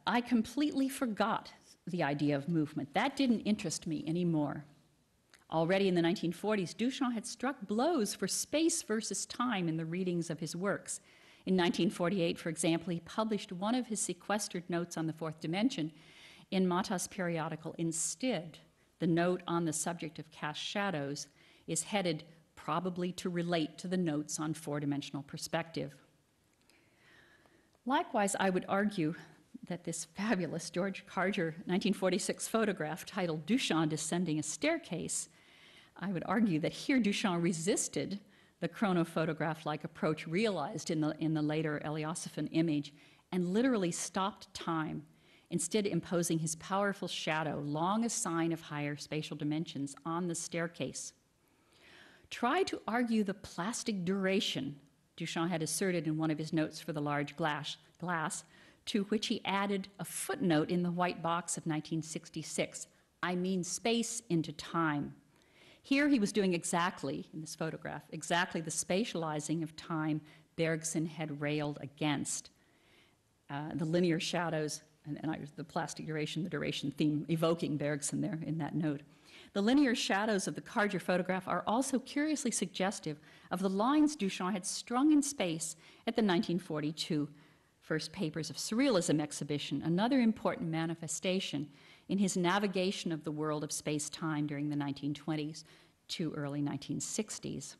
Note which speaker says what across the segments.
Speaker 1: I completely forgot the idea of movement. That didn't interest me anymore. Already in the 1940s, Duchamp had struck blows for space versus time in the readings of his works. In 1948, for example, he published one of his sequestered notes on the fourth dimension in Mata's periodical Instead. The note on the subject of cast shadows is headed probably to relate to the notes on four-dimensional perspective. Likewise, I would argue that this fabulous George Kachur 1946 photograph titled Duchamp Descending a Staircase, I would argue that here Duchamp resisted the chronophotograph-like approach realized in the later Eliosophan image and literally stopped time, instead imposing his powerful shadow, long a sign of higher spatial dimensions, on the staircase. Try to argue the plastic duration Duchamp had asserted in one of his notes for the large glass, to which he added a footnote in the white box of 1966. I mean space into time. Here he was doing exactly, in this photograph, exactly the spatializing of time Bergson had railed against. The linear shadows, the plastic duration, the duration theme, evoking Bergson there in that note. The linear shadows of the Kachur photograph are also curiously suggestive of the lines Duchamp had strung in space at the 1942 First Papers of Surrealism exhibition, another important manifestation in his navigation of the world of space-time during the 1920s to early 1960s.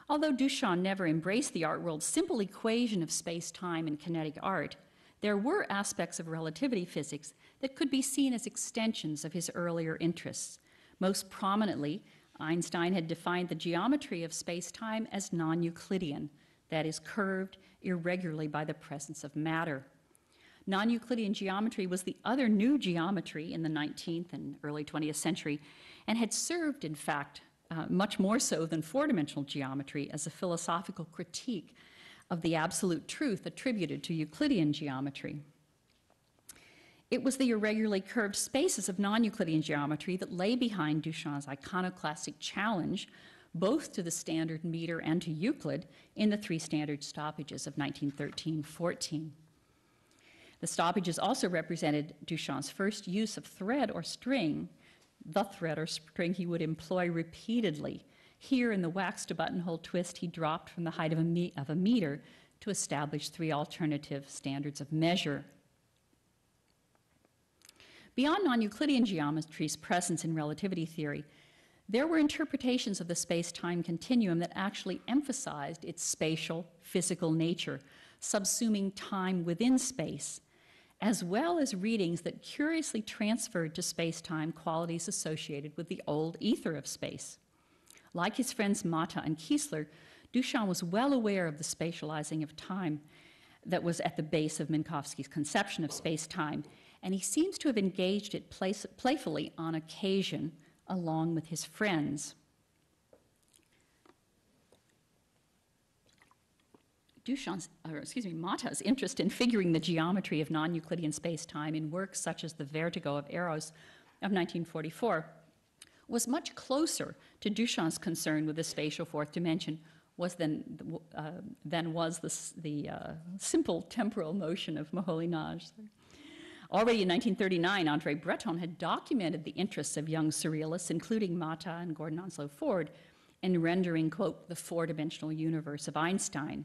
Speaker 1: Although Duchamp never embraced the art world's simple equation of space-time and kinetic art, there were aspects of relativity physics that could be seen as extensions of his earlier interests. Most prominently, Einstein had defined the geometry of space-time as non-Euclidean, that is, curved irregularly by the presence of matter. Non-Euclidean geometry was the other new geometry in the 19th and early 20th century, and had served, in fact, much more so than four-dimensional geometry, as a philosophical critique of the absolute truth attributed to Euclidean geometry. It was the irregularly curved spaces of non-Euclidean geometry that lay behind Duchamp's iconoclastic challenge both to the standard meter and to Euclid in the three standard stoppages of 1913-14. The stoppages also represented Duchamp's first use of thread or string, the thread or string he would employ repeatedly. Here in the waxed buttonhole twist, he dropped from the height of a meter to establish three alternative standards of measure. Beyond non-Euclidean geometry's presence in relativity theory, there were interpretations of the space-time continuum that actually emphasized its spatial, physical nature, subsuming time within space, as well as readings that curiously transferred to space-time qualities associated with the old ether of space. Like his friends Mata and Kiesler, Duchamp was well aware of the spatializing of time that was at the base of Minkowski's conception of space-time, and he seems to have engaged it playfully on occasion along with his friends. Mata's interest in figuring the geometry of non-Euclidean space-time in works such as The Vertigo of Rrose of 1944 was much closer to Duchamp's concern with the spatial fourth dimension than was the simple temporal motion of Moholy-Nagy. Already in 1939, André Breton had documented the interests of young surrealists, including Mata and Gordon Onslow Ford, in rendering, quote, the four-dimensional universe of Einstein.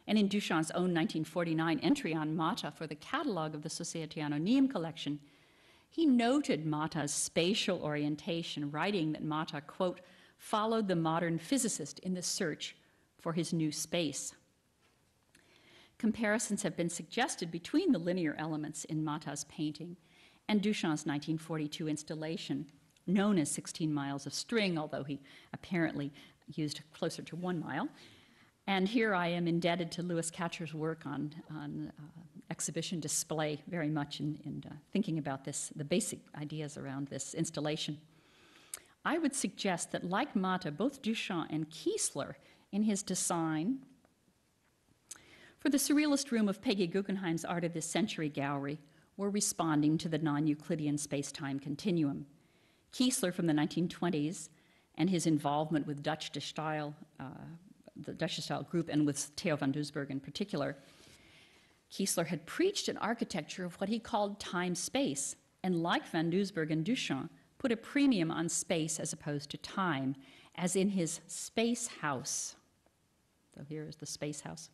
Speaker 1: And in Duchamp's own 1949 entry on Mata for the catalogue of the Société Anonyme collection, he noted Mata's spatial orientation, writing that Mata, quote, followed the modern physicist in the search for his new space. Comparisons have been suggested between the linear elements in Mata's painting and Duchamp's 1942 installation, known as 16 Miles of String, although he apparently used closer to 1 mile. And here I am indebted to Louis Kachur's work on exhibition display very much in thinking about this, the basic ideas around this installation. I would suggest that, like Mata, both Duchamp and Kiesler, in his design for the Surrealist Room of Peggy Guggenheim's Art of this Century gallery, were responding to the non-Euclidean space-time continuum. Kiesler from the 1920s and his involvement with the Dutch Style group, and with Theo van Doesburg in particular, Kiesler had preached an architecture of what he called time-space, and like Van Doesburg and Duchamp, put a premium on space as opposed to time, as in his space house. So here is the space house.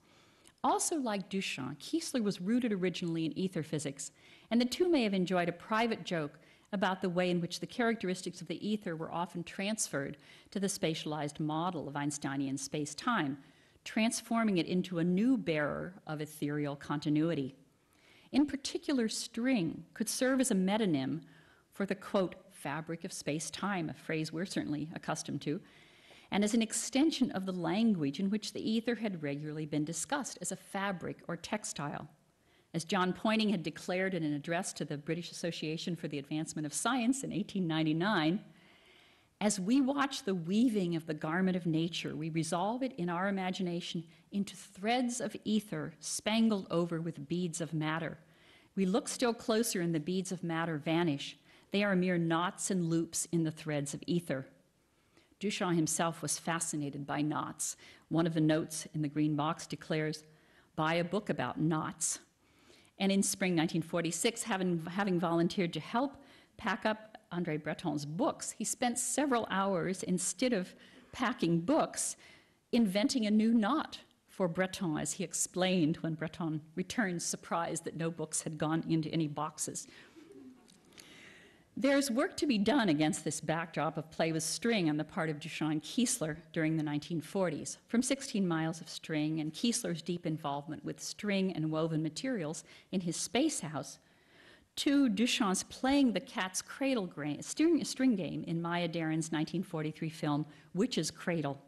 Speaker 1: Also like Duchamp, Kiesler was rooted originally in ether physics, and the two may have enjoyed a private joke about the way in which the characteristics of the ether were often transferred to the spatialized model of Einsteinian space-time, transforming it into a new bearer of ethereal continuity. In particular, string could serve as a metonym for the, quote, fabric of space-time, a phrase we're certainly accustomed to, and as an extension of the language in which the ether had regularly been discussed as a fabric or textile. As John Poynting had declared in an address to the British Association for the Advancement of Science in 1899, as we watch the weaving of the garment of nature, we resolve it in our imagination into threads of ether spangled over with beads of matter. We look still closer and the beads of matter vanish. They are mere knots and loops in the threads of ether. Duchamp himself was fascinated by knots. One of the notes in the green box declares, "Buy a book about knots." And in spring 1946, having volunteered to help pack up André Breton's books, he spent several hours, instead of packing books, inventing a new knot for Breton, as he explained when Breton returned surprised that no books had gone into any boxes. There's work to be done against this backdrop of play with string on the part of Duchamp and Kiesler during the 1940s. From 16 Miles of String and Kiesler's deep involvement with string and woven materials in his space house, to Duchamp's playing the cat's cradle string game in Maya Deren's 1943 film, Witch's Cradle.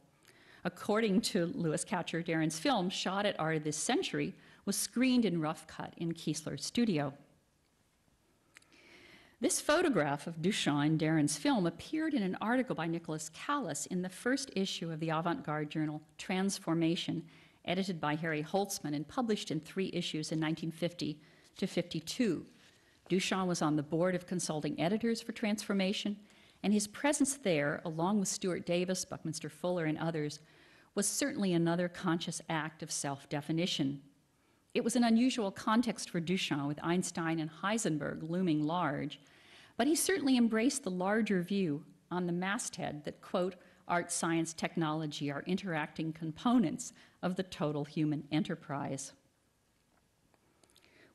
Speaker 1: According to Louis Kachur, Deren's film, shot at Art of This Century, was screened in rough cut in Kiesler's studio. This photograph of Duchamp in Deren's film appeared in an article by Nicholas Callas in the first issue of the avant-garde journal Transformation, edited by Harry Holtzman and published in 3 issues in 1950 to 52. Duchamp was on the board of consulting editors for Transformation, and his presence there, along with Stuart Davis, Buckminster Fuller, and others, was certainly another conscious act of self-definition. It was an unusual context for Duchamp, with Einstein and Heisenberg looming large, but he certainly embraced the larger view on the masthead that, quote, art, science, technology are interacting components of the total human enterprise.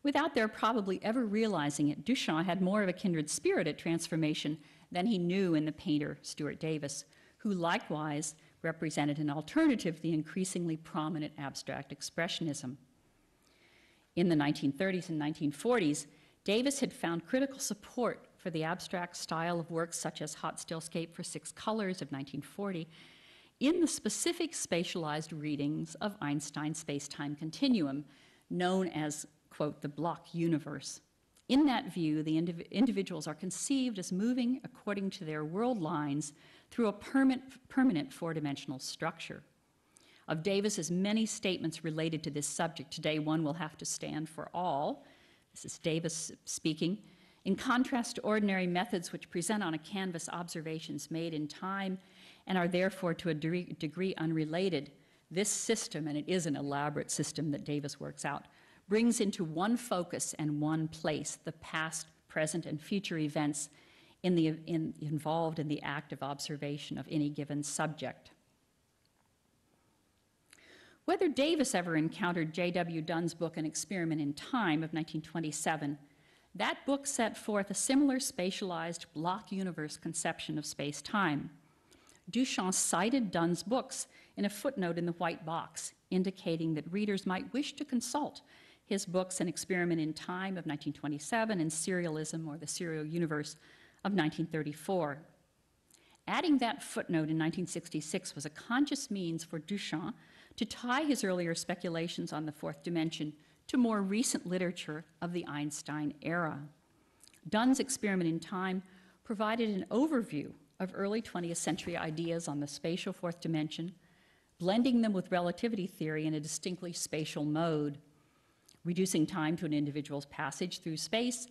Speaker 1: Without their probably ever realizing it, Duchamp had more of a kindred spirit at Transformation than he knew in the painter Stuart Davis, who likewise represented an alternative to the increasingly prominent abstract expressionism. In the 1930s and 1940s, Davis had found critical support for the abstract style of works such as Hot Stillscape for 6 Colors of 1940 in the specific spatialized readings of Einstein's space-time continuum, known as, quote, the block universe. In that view, the individuals are conceived as moving according to their world lines through a permanent four-dimensional structure. Of Davis's many statements related to this subject, today one will have to stand for all. This is Davis speaking. In contrast to ordinary methods which present on a canvas observations made in time and are therefore to a degree unrelated, this system, and it is an elaborate system that Davis works out, brings into one focus and one place the past, present, and future events involved in the act of observation of any given subject. Whether Davis ever encountered J.W. Dunn's book, An Experiment in Time of 1927, that book set forth a similar spatialized block universe conception of space-time. Duchamp cited Dunn's books in a footnote in the white box, indicating that readers might wish to consult his books, An Experiment in Time of 1927 and Serialism, or the Serial Universe, of 1934. Adding that footnote in 1966 was a conscious means for Duchamp to tie his earlier speculations on the fourth dimension to more recent literature of the Einstein era. Dunn's Experiment in Time provided an overview of early 20th century ideas on the spatial fourth dimension, blending them with relativity theory in a distinctly spatial mode. Reducing time to an individual's passage through space,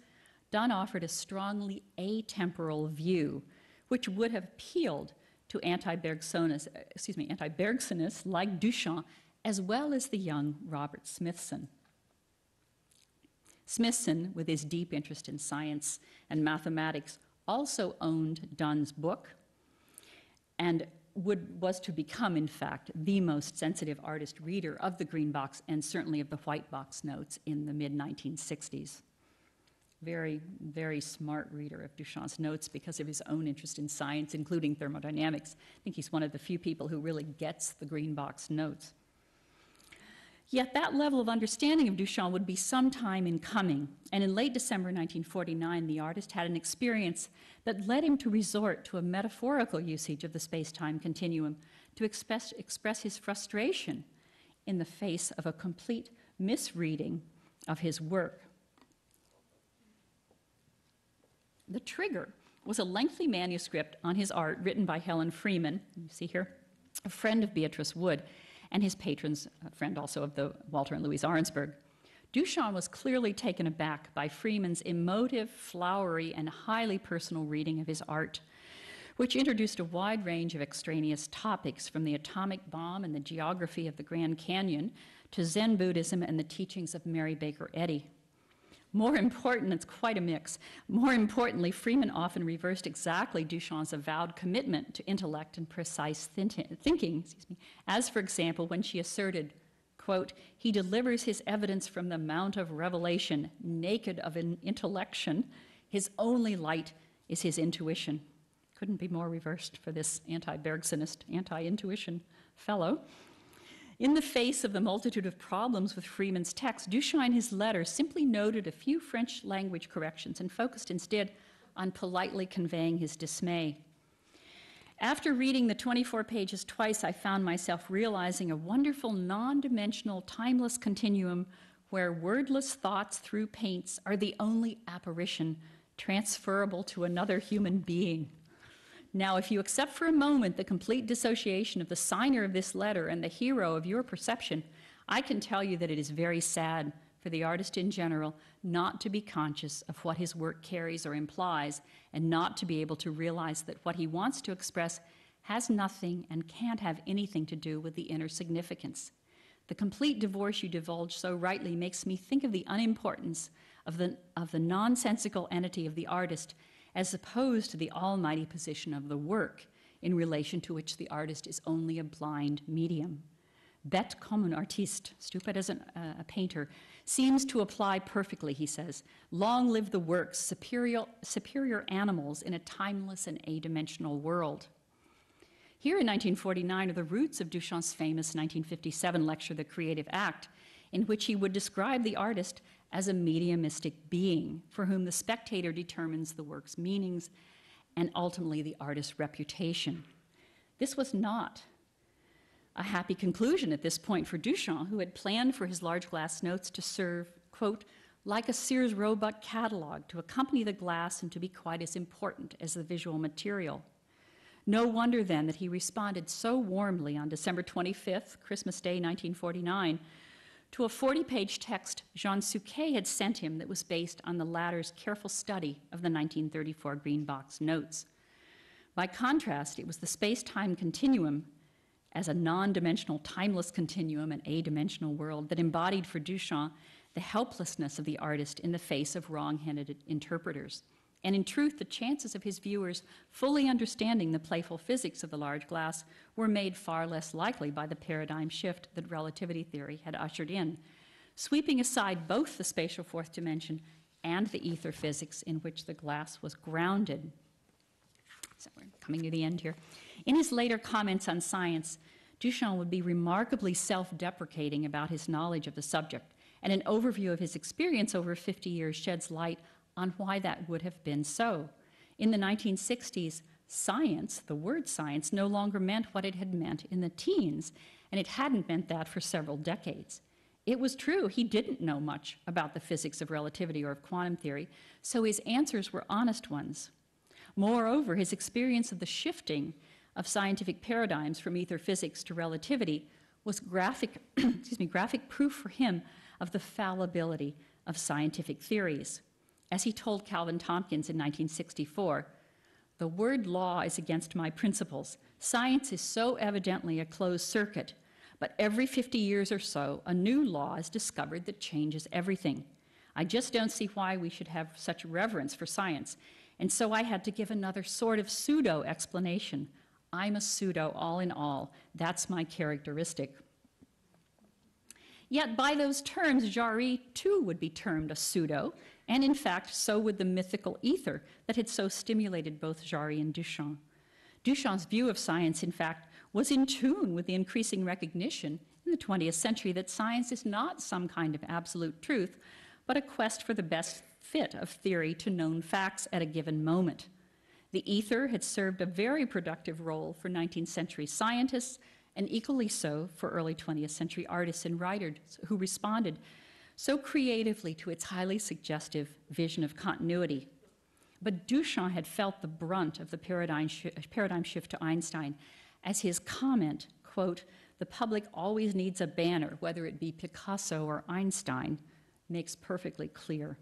Speaker 1: Dunn offered a strongly atemporal view, which would have appealed to anti-Bergsonists like Duchamp, as well as the young Robert Smithson. Smithson, with his deep interest in science and mathematics, also owned Dunn's book and was to become, in fact, the most sensitive artist reader of the green box and certainly of the white box notes in the mid-1960s. Very, very smart reader of Duchamp's notes because of his own interest in science, including thermodynamics. I think he's one of the few people who really gets the green box notes. Yet that level of understanding of Duchamp would be some time in coming, and in late December 1949, the artist had an experience that led him to resort to a metaphorical usage of the space-time continuum to express his frustration in the face of a complete misreading of his work. The trigger was a lengthy manuscript on his art written by Helen Freeman, you see here, a friend of Beatrice Wood, and his patron's friend also of the Walter and Louise Arensberg. Duchamp was clearly taken aback by Freeman's emotive, flowery, and highly personal reading of his art, which introduced a wide range of extraneous topics from the atomic bomb and the geography of the Grand Canyon to Zen Buddhism and the teachings of Mary Baker Eddy. More important, it's quite a mix. More importantly, Freeman often reversed exactly Duchamp's avowed commitment to intellect and precise thinking, as for example, when she asserted, quote, he delivers his evidence from the Mount of Revelation, naked of an intellection. His only light is his intuition. Couldn't be more reversed for this anti-Bergsonist, anti-intuition fellow. In the face of the multitude of problems with Freeman's text, Duchamp in his letter simply noted a few French language corrections and focused instead on politely conveying his dismay. After reading the 24 pages twice, I found myself realizing a wonderful non-dimensional, timeless continuum where wordless thoughts through paints are the only apparition transferable to another human being. Now, if you accept for a moment the complete dissociation of the signer of this letter and the hero of your perception, I can tell you that it is very sad for the artist in general not to be conscious of what his work carries or implies and not to be able to realize that what he wants to express has nothing and can't have anything to do with the inner significance. The complete divorce you divulge so rightly makes me think of the unimportance of the nonsensical entity of the artist as opposed to the almighty position of the work, in relation to which the artist is only a blind medium. Bête comme un artiste, stupid as a painter, seems to apply perfectly, he says. Long live the works, superior animals in a timeless and adimensional world. Here in 1949 are the roots of Duchamp's famous 1957 lecture, The Creative Act, in which he would describe the artist as a mediumistic being for whom the spectator determines the work's meanings and ultimately the artist's reputation. This was not a happy conclusion at this point for Duchamp, who had planned for his large glass notes to serve, quote, like a Sears Roebuck catalog, to accompany the glass and to be quite as important as the visual material. No wonder then that he responded so warmly on December 25th, Christmas Day, 1949, to a 40-page text Jean Suquet had sent him that was based on the latter's careful study of the 1934 Green Box notes. By contrast, it was the space-time continuum as a non-dimensional, timeless continuum, an adimensional world that embodied for Duchamp the helplessness of the artist in the face of wrong-headed interpreters. And in truth, the chances of his viewers fully understanding the playful physics of the large glass were made far less likely by the paradigm shift that relativity theory had ushered in, sweeping aside both the spatial fourth dimension and the ether physics in which the glass was grounded. So we're coming to the end here. In his later comments on science, Duchamp would be remarkably self-deprecating about his knowledge of the subject, and an overview of his experience over 50 years sheds light on why that would have been so. In the 1960s, science, the word science, no longer meant what it had meant in the teens, and it hadn't meant that for several decades. It was true, he didn't know much about the physics of relativity or of quantum theory, so his answers were honest ones. Moreover, his experience of the shifting of scientific paradigms from ether physics to relativity was graphic proof for him of the fallibility of scientific theories. As he told Calvin Tompkins in 1964, the word law is against my principles. Science is so evidently a closed circuit, but every 50 years or so, a new law is discovered that changes everything. I just don't see why we should have such reverence for science. And so I had to give another sort of pseudo explanation. I'm a pseudo all in all. That's my characteristic. Yet by those terms, Jarry too would be termed a pseudo, and in fact, so would the mythical ether that had so stimulated both Jarry and Duchamp. Duchamp's view of science, in fact, was in tune with the increasing recognition in the 20th century that science is not some kind of absolute truth, but a quest for the best fit of theory to known facts at a given moment. The ether had served a very productive role for 19th century scientists, and equally so for early 20th century artists and writers who responded so creatively to its highly suggestive vision of continuity. But Duchamp had felt the brunt of the paradigm shift to Einstein, as his comment, quote, "The public always needs a banner, whether it be Picasso or Einstein," makes perfectly clear.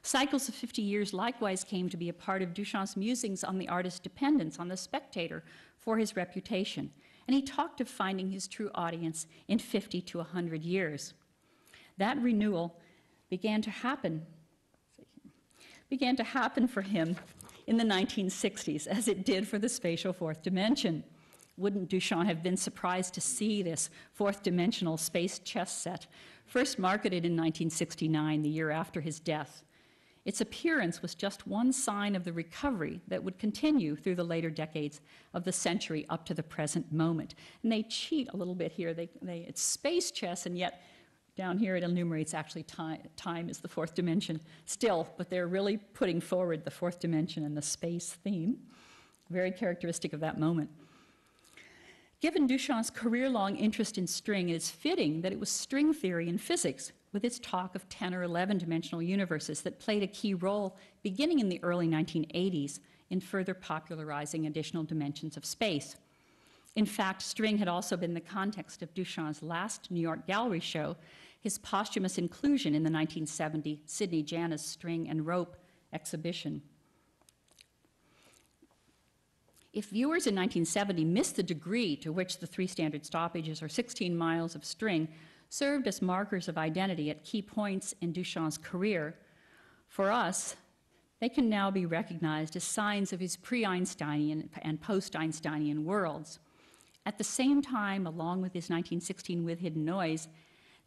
Speaker 1: Cycles of 50 years likewise came to be a part of Duchamp's musings on the artist's dependence on the spectator for his reputation, and he talked of finding his true audience in 50 to 100 years. That renewal began to happen for him in the 1960s, as it did for the spatial fourth dimension. Wouldn't Duchamp have been surprised to see this fourth dimensional space chess set, first marketed in 1969, the year after his death? Its appearance was just one sign of the recovery that would continue through the later decades of the century up to the present moment. And they cheat a little bit here. It's space chess, and yet down here it enumerates actually time is the fourth dimension still, but they're really putting forward the fourth dimension and the space theme, very characteristic of that moment. Given Duchamp's career-long interest in string, it is fitting that it was string theory in physics, with its talk of 10 or 11-dimensional universes, that played a key role beginning in the early 1980s in further popularizing additional dimensions of space. In fact, string had also been the context of Duchamp's last New York gallery show, his posthumous inclusion in the 1970 Sidney Janis String and Rope exhibition. If viewers in 1970 missed the degree to which the 3 standard stoppages or 16 miles of string served as markers of identity at key points in Duchamp's career, for us, they can now be recognized as signs of his pre-Einsteinian and post-Einsteinian worlds. At the same time, along with his 1916 With Hidden Noise,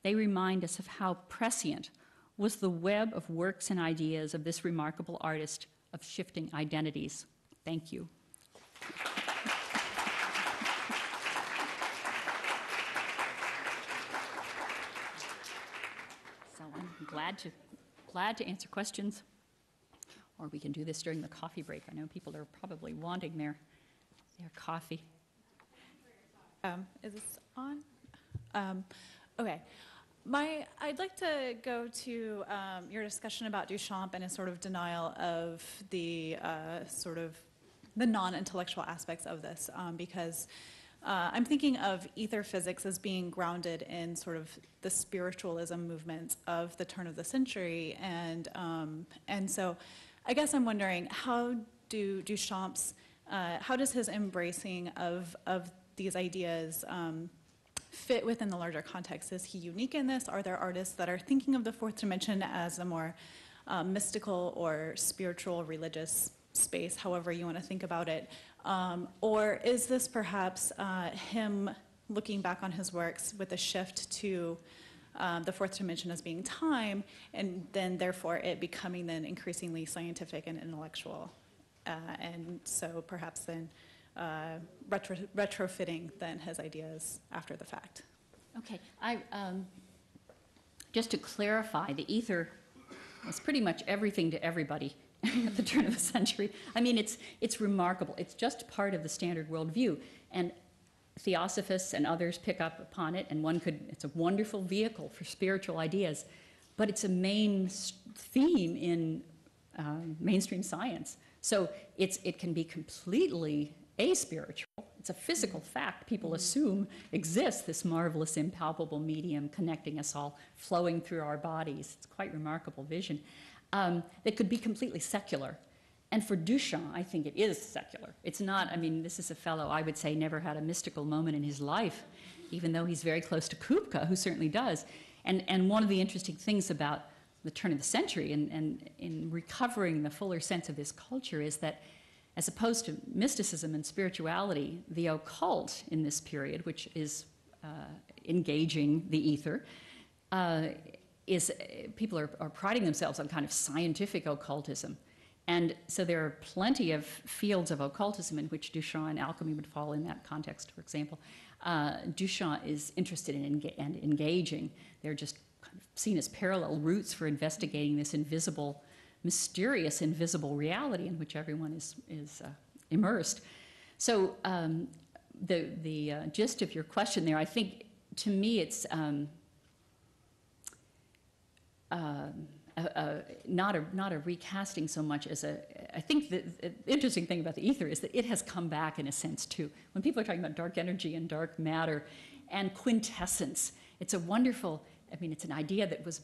Speaker 1: they remind us of how prescient was the web of works and ideas of this remarkable artist of shifting identities. Thank you. So I'm glad to answer questions, or we can do this during the coffee break. I know people are probably wanting their coffee.
Speaker 2: Is this on? Okay. I'd like to go to your discussion about Duchamp and his sort of denial of the the non-intellectual aspects of this, because I'm thinking of ether physics as being grounded in sort of the spiritualism movement of the turn of the century, and so I guess I'm wondering, how does his embracing of these ideas fit within the larger context? Is he unique in this? Are there artists that are thinking of the fourth dimension as a more mystical or spiritual, religious space, however you want to think about it? Or is this perhaps him looking back on his works with a shift to the fourth dimension as being time, and then therefore it becoming then increasingly scientific and intellectual, and so perhaps then retrofitting then his ideas after the fact?
Speaker 1: Okay, just to clarify, the ether was pretty much everything to everybody at the turn of the century. I mean, it's remarkable. It's just part of the standard worldview, and theosophists and others pick up upon it, and it's a wonderful vehicle for spiritual ideas, but it's a main theme in mainstream science. So it can be completely aspiritual. It's a physical fact people assume exists, this marvelous, impalpable medium connecting us all, flowing through our bodies. It's quite remarkable vision. That could be completely secular. And for Duchamp, I think it is secular. It's not, I mean, this is a fellow, I would say, never had a mystical moment in his life, even though he's very close to Kupka, who certainly does. And one of the interesting things about the turn of the century and in recovering the fuller sense of this culture is that as opposed to mysticism and spirituality, the occult in this period, which is engaging the ether, is people are priding themselves on kind of scientific occultism. And so there are plenty of fields of occultism in which Duchamp and alchemy would fall in that context, for example. Duchamp is interested in and engaging. They're just kind of seen as parallel routes for investigating this invisible, mysterious invisible reality in which everyone is immersed. So the gist of your question there, I think, to me, it's not a recasting so much as I think the interesting thing about the ether is that it has come back in a sense too. When people are talking about dark energy and dark matter and quintessence, it's a wonderful, I mean, it's an idea that was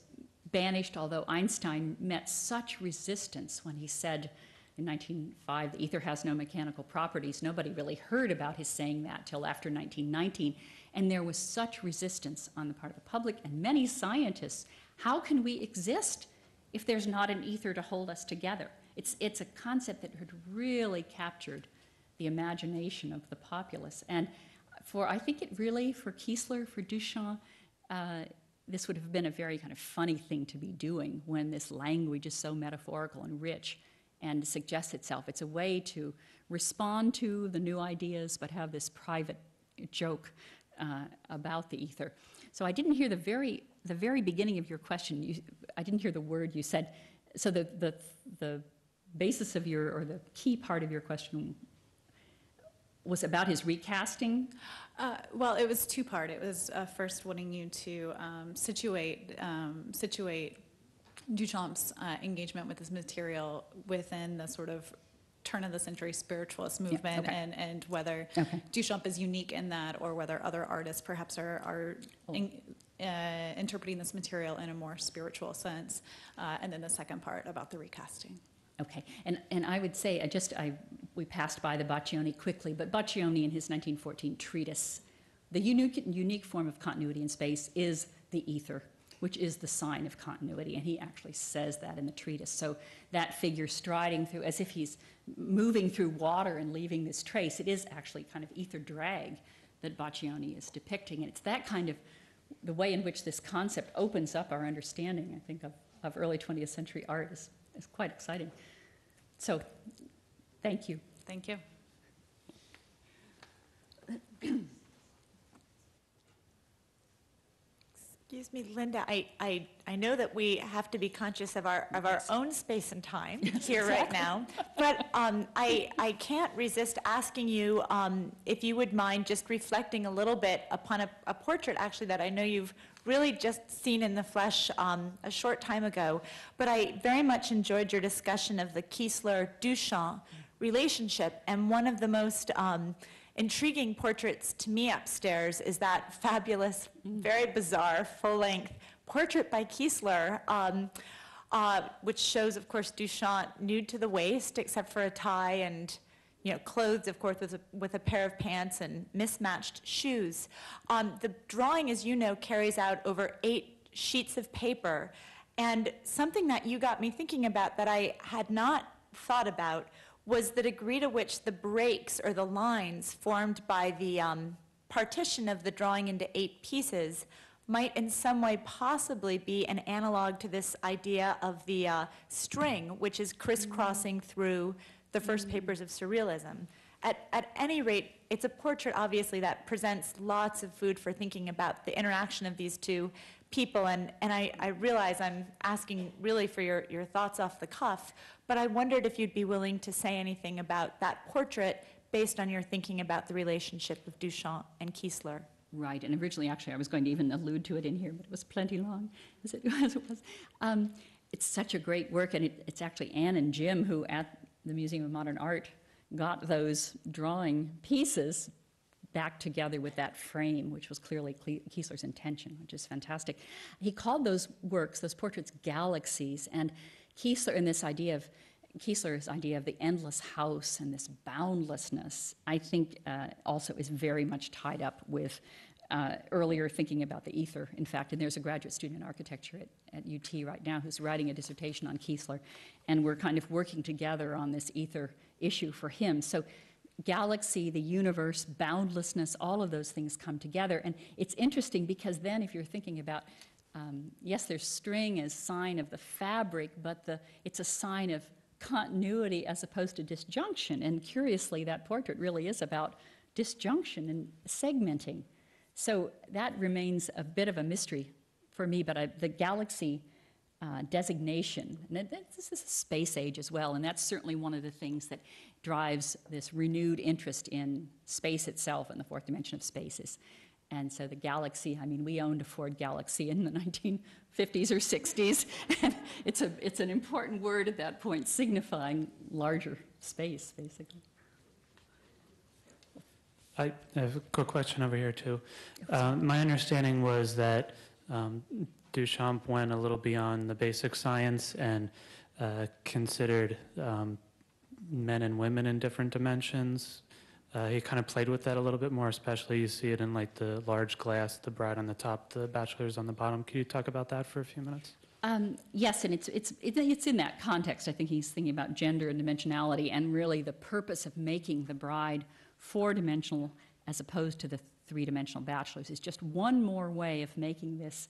Speaker 1: banished, although Einstein met such resistance when he said in 1905, the ether has no mechanical properties. Nobody really heard about his saying that till after 1919. And there was such resistance on the part of the public and many scientists. How can we exist if there's not an ether to hold us together? It's a concept that had really captured the imagination of the populace. And I think it really, for Kiesler, for Duchamp, this would have been a very kind of funny thing to be doing when this language is so metaphorical and rich and suggests itself. It's a way to respond to the new ideas, but have this private joke about the ether. So I didn't hear the very beginning of your question. I didn't hear the word you said. So the basis of or the key part of your question was about his recasting?
Speaker 2: Well, it was two-part. It was first wanting you to situate Duchamp's engagement with this material within the sort of turn-of-the-century spiritualist movement,
Speaker 1: okay.
Speaker 2: and whether Duchamp is unique in that, or whether other artists perhaps are interpreting this material in a more spiritual sense. And then the second part about the recasting.
Speaker 1: Okay, and I would say, we passed by the Baccioni quickly, but Baccioni in his 1914 treatise, the unique form of continuity in space is the ether, which is the sign of continuity, and he actually says that in the treatise. So that figure striding through, as if he's moving through water and leaving this trace, it is actually kind of ether drag that Baccioni is depicting, and it's that kind of, the way in which this concept opens up our understanding, I think, of early 20th century art is quite exciting. So, thank you.
Speaker 2: Thank you.
Speaker 3: Excuse me, Linda, I know that we have to be conscious of our own space and time here right now, but I can't resist asking you if you would mind just reflecting a little bit upon a portrait actually that I know you've really just seen in the flesh a short time ago, but I very much enjoyed your discussion of the Kiesler-Duchamp relationship, and one of the most intriguing portraits to me upstairs is that fabulous, very bizarre, full-length portrait by Kiesler, which shows, of course, Duchamp nude to the waist, except for a tie and, clothes, of course, with a pair of pants and mismatched shoes. The drawing, as you know, carries out over 8 sheets of paper, and something that you got me thinking about that I had not thought about was the degree to which the breaks or the lines formed by the partition of the drawing into 8 pieces might in some way possibly be an analog to this idea of the string, which is crisscrossing through the first papers of surrealism. At any rate, it's a portrait, obviously, that presents lots of food for thinking about the interaction of these two people, and I realize I'm asking really for your thoughts off the cuff, but I wondered if you'd be willing to say anything about that portrait based on your thinking about the relationship of Duchamp and Kiesler.
Speaker 1: Right, and originally, actually, I was going to even allude to it in here, but it was plenty long, as it was. It's such a great work, and it's actually Anne and Jim who, at the Museum of Modern Art, got those drawing pieces back together with that frame, which was clearly Kiesler's intention, which is fantastic. He called those works, those portraits, galaxies, and Kiesler's idea of the endless house and this boundlessness, I think also is very much tied up with earlier thinking about the ether, in fact, and there's a graduate student in architecture at UT right now who's writing a dissertation on Kiesler, and we're kind of working together on this ether issue for him. So galaxy, the universe, boundlessness, all of those things come together. And it's interesting because then if you're thinking about, yes, there's string as sign of the fabric, but it's a sign of continuity as opposed to disjunction. And curiously, that portrait really is about disjunction and segmenting. So that remains a bit of a mystery for me, but the galaxy designation, and this is a space age as well, and that's certainly one of the things that drives this renewed interest in space itself and the fourth dimension of spaces. And so the galaxy, I mean, we owned a Ford Galaxy in the 1950s or 60s, and it's an important word at that point, signifying larger space, basically.
Speaker 4: I have a quick question over here, too. My understanding was that Duchamp went a little beyond the basic science and considered men and women in different dimensions. He kind of played with that a little bit more, especially you see it in like the large glass, the bride on the top, the bachelors on the bottom. Can you talk about that for a few minutes?
Speaker 1: Yes, and it's in that context. I think he's thinking about gender and dimensionality, and really the purpose of making the bride four-dimensional as opposed to the three-dimensional bachelors is just one more way of making this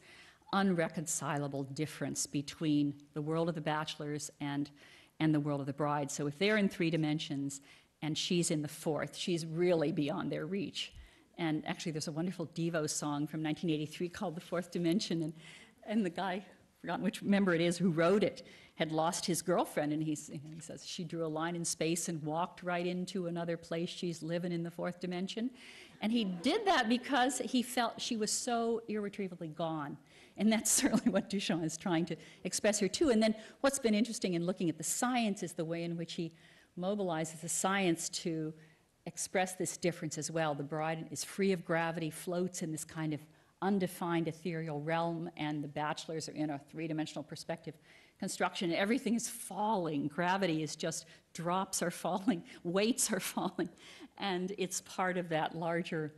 Speaker 1: unreconcilable difference between the world of the bachelors and the world of the bride. So if they're in three dimensions and she's in the fourth, she's really beyond their reach. And actually there's a wonderful Devo song from 1983 called The Fourth Dimension, and the guy, forgotten which member it is who wrote it, had lost his girlfriend, and he says she drew a line in space and walked right into another place. She's living in the fourth dimension. And he did that because he felt she was so irretrievably gone. And that's certainly what Duchamp is trying to express here, too. And then what's been interesting in looking at the science is the way in which he mobilizes the science to express this difference as well. The bride is free of gravity, floats in this kind of undefined ethereal realm, and the bachelors are in a three-dimensional perspective construction. Everything is falling. Gravity is just, drops are falling, weights are falling. And it's part of that larger